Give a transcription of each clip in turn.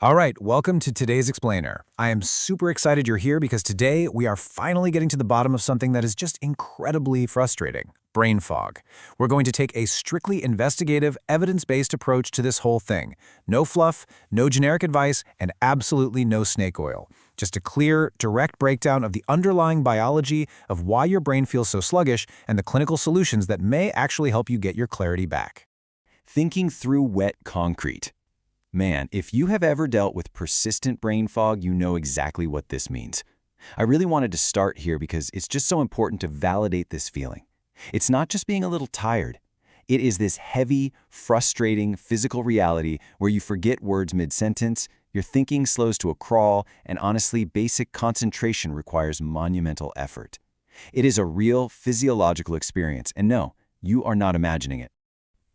All right, welcome to today's Explainer. I am super excited you're here because today we are finally getting to the bottom of something that is just incredibly frustrating: brain fog. We're going to take a strictly investigative, evidence-based approach to this whole thing. No fluff, no generic advice, and absolutely no snake oil. Just a clear, direct breakdown of the underlying biology of why your brain feels so sluggish and the clinical solutions that may actually help you get your clarity back. Thinking through wet concrete. Man, if you have ever dealt with persistent brain fog, you know exactly what this means. I really wanted to start here because it's just so important to validate this feeling. It's not just being a little tired. It is this heavy, frustrating physical reality where you forget words mid-sentence, your thinking slows to a crawl, and honestly, basic concentration requires monumental effort. It is a real physiological experience, and no, you are not imagining it.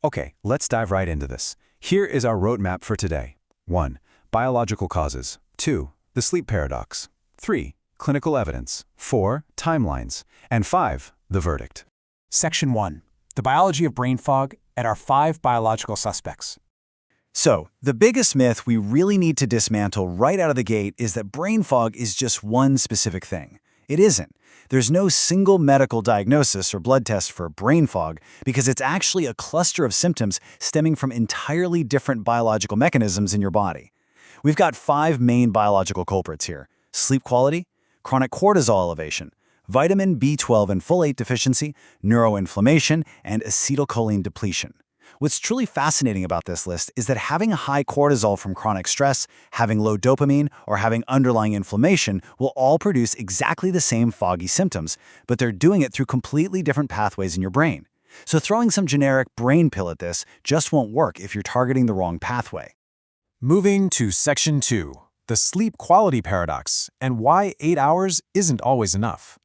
Okay, let's dive right into this. Here is our roadmap for today. 1. Biological causes. 2. The sleep paradox. 3. Clinical evidence. 4. Timelines. And 5. The verdict. Section 1. The biology of brain fog and our 5 biological suspects. So, the biggest myth we really need to dismantle right out of the gate is that brain fog is just one specific thing. It isn't. There's no single medical diagnosis or blood test for brain fog because it's actually a cluster of symptoms stemming from entirely different biological mechanisms in your body. We've got 5 main biological culprits here: sleep quality, chronic cortisol elevation, vitamin B12 and folate deficiency, neuroinflammation, and acetylcholine depletion. What's truly fascinating about this list is that having high cortisol from chronic stress, having low dopamine, or having underlying inflammation will all produce exactly the same foggy symptoms, but they're doing it through completely different pathways in your brain. So throwing some generic brain pill at this just won't work if you're targeting the wrong pathway. Moving to Section 2. The sleep quality paradox and why 8 hours isn't always enough.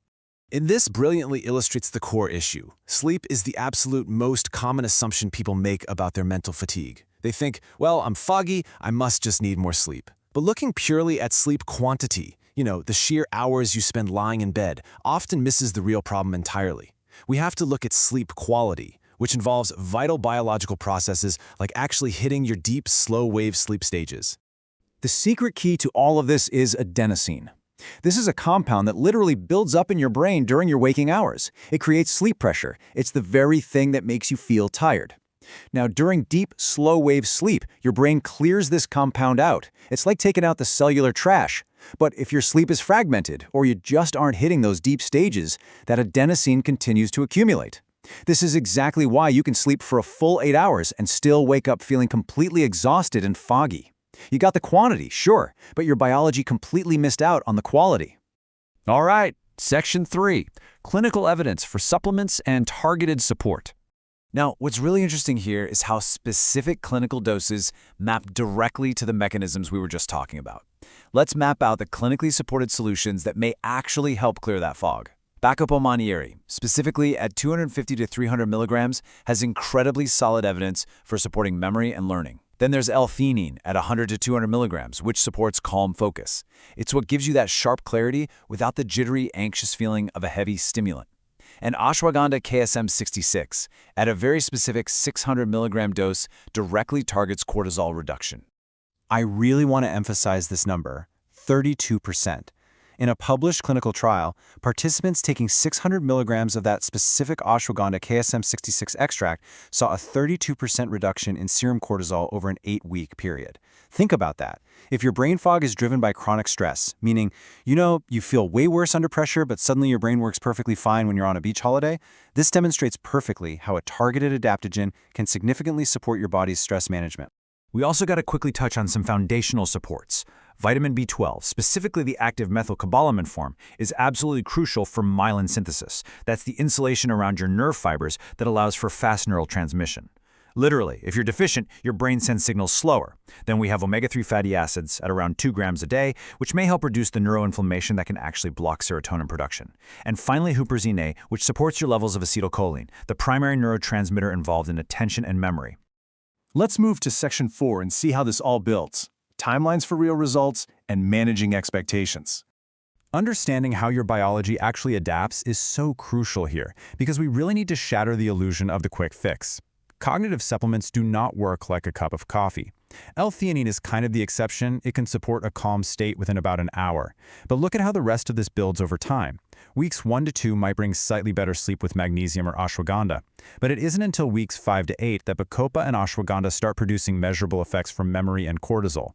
And this brilliantly illustrates the core issue. Sleep is the absolute most common assumption people make about their mental fatigue. They think, well, I'm foggy, I must just need more sleep. But looking purely at sleep quantity, the sheer hours you spend lying in bed, often misses the real problem entirely. We have to look at sleep quality, which involves vital biological processes like actually hitting your deep, slow-wave sleep stages. The secret key to all of this is adenosine. This is a compound that literally builds up in your brain during your waking hours. It creates sleep pressure. It's the very thing that makes you feel tired. Now, during deep, slow-wave sleep, your brain clears this compound out. It's like taking out the cellular trash. But if your sleep is fragmented, or you just aren't hitting those deep stages, that adenosine continues to accumulate. This is exactly why you can sleep for a full 8 hours and still wake up feeling completely exhausted and foggy. You got the quantity, sure, but your biology completely missed out on the quality. All right, Section 3, clinical evidence for supplements and targeted support. Now, what's really interesting here is how specific clinical doses map directly to the mechanisms we were just talking about. Let's map out the clinically supported solutions that may actually help clear that fog. Bacopa Monnieri, specifically at 250 to 300 milligrams, has incredibly solid evidence for supporting memory and learning. Then there's L-Theanine at 100 to 200 milligrams, which supports calm focus. It's what gives you that sharp clarity without the jittery, anxious feeling of a heavy stimulant. And Ashwagandha KSM-66, at a very specific 600 milligram dose, directly targets cortisol reduction. I really want to emphasize this number, 32%. In a published clinical trial, participants taking 600 milligrams of that specific Ashwagandha KSM-66 extract saw a 32% reduction in serum cortisol over an 8-week period. Think about that. If your brain fog is driven by chronic stress, meaning, you feel way worse under pressure, but suddenly your brain works perfectly fine when you're on a beach holiday, this demonstrates perfectly how a targeted adaptogen can significantly support your body's stress management. We also got to quickly touch on some foundational supports. Vitamin B12, specifically the active methylcobalamin form, is absolutely crucial for myelin synthesis. That's the insulation around your nerve fibers that allows for fast neural transmission. Literally, if you're deficient, your brain sends signals slower. Then we have omega-3 fatty acids at around 2 grams a day, which may help reduce the neuroinflammation that can actually block serotonin production. And finally, huperzine A, which supports your levels of acetylcholine, the primary neurotransmitter involved in attention and memory. Let's move to Section 4 and see how this all builds: timelines for real results and managing expectations. Understanding how your biology actually adapts is so crucial here because we really need to shatter the illusion of the quick fix. Cognitive supplements do not work like a cup of coffee. L-Theanine is kind of the exception. It can support a calm state within about an hour. But look at how the rest of this builds over time. Weeks 1 to 2 might bring slightly better sleep with magnesium or ashwagandha, but it isn't until weeks 5 to 8 that Bacopa and ashwagandha start producing measurable effects from memory and cortisol.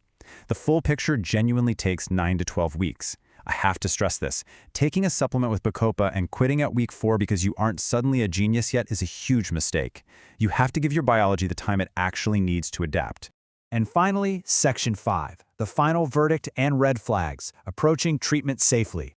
The full picture genuinely takes 9 to 12 weeks. I have to stress this. Taking a supplement with Bacopa and quitting at week 4 because you aren't suddenly a genius yet is a huge mistake. You have to give your biology the time it actually needs to adapt. And finally, Section 5, the final verdict and red flags, approaching treatment safely.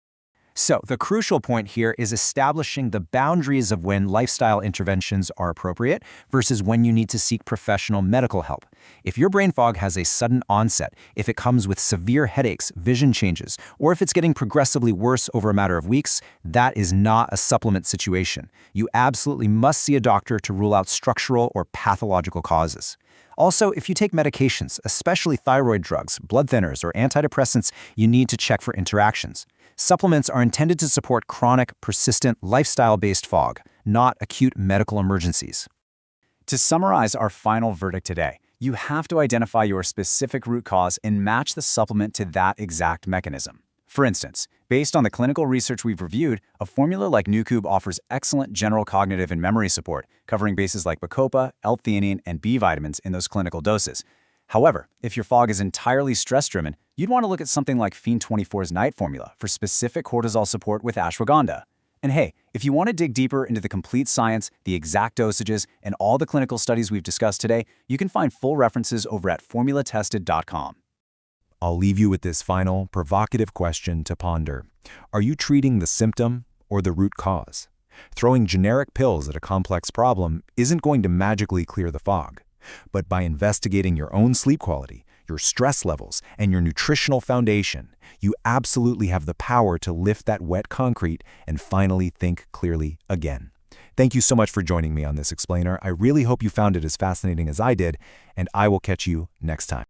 So, the crucial point here is establishing the boundaries of when lifestyle interventions are appropriate versus when you need to seek professional medical help. If your brain fog has a sudden onset, if it comes with severe headaches, vision changes, or if it's getting progressively worse over a matter of weeks, that is not a supplement situation. You absolutely must see a doctor to rule out structural or pathological causes. Also, if you take medications, especially thyroid drugs, blood thinners, or antidepressants, you need to check for interactions. Supplements are intended to support chronic, persistent, lifestyle-based fog, not acute medical emergencies. To summarize our final verdict today, you have to identify your specific root cause and match the supplement to that exact mechanism. For instance, based on the clinical research we've reviewed, a formula like NooCube offers excellent general cognitive and memory support, covering bases like Bacopa, L-Theanine, and B vitamins in those clinical doses. However, if your fog is entirely stress-driven, you'd want to look at something like Fiend24's night formula for specific cortisol support with ashwagandha. And hey, if you want to dig deeper into the complete science, the exact dosages, and all the clinical studies we've discussed today, you can find full references over at formulatested.com. I'll leave you with this final, provocative question to ponder. Are you treating the symptom or the root cause? Throwing generic pills at a complex problem isn't going to magically clear the fog. But by investigating your own sleep quality, your stress levels, and your nutritional foundation, you absolutely have the power to lift that wet concrete and finally think clearly again. Thank you so much for joining me on this explainer. I really hope you found it as fascinating as I did, and I will catch you next time.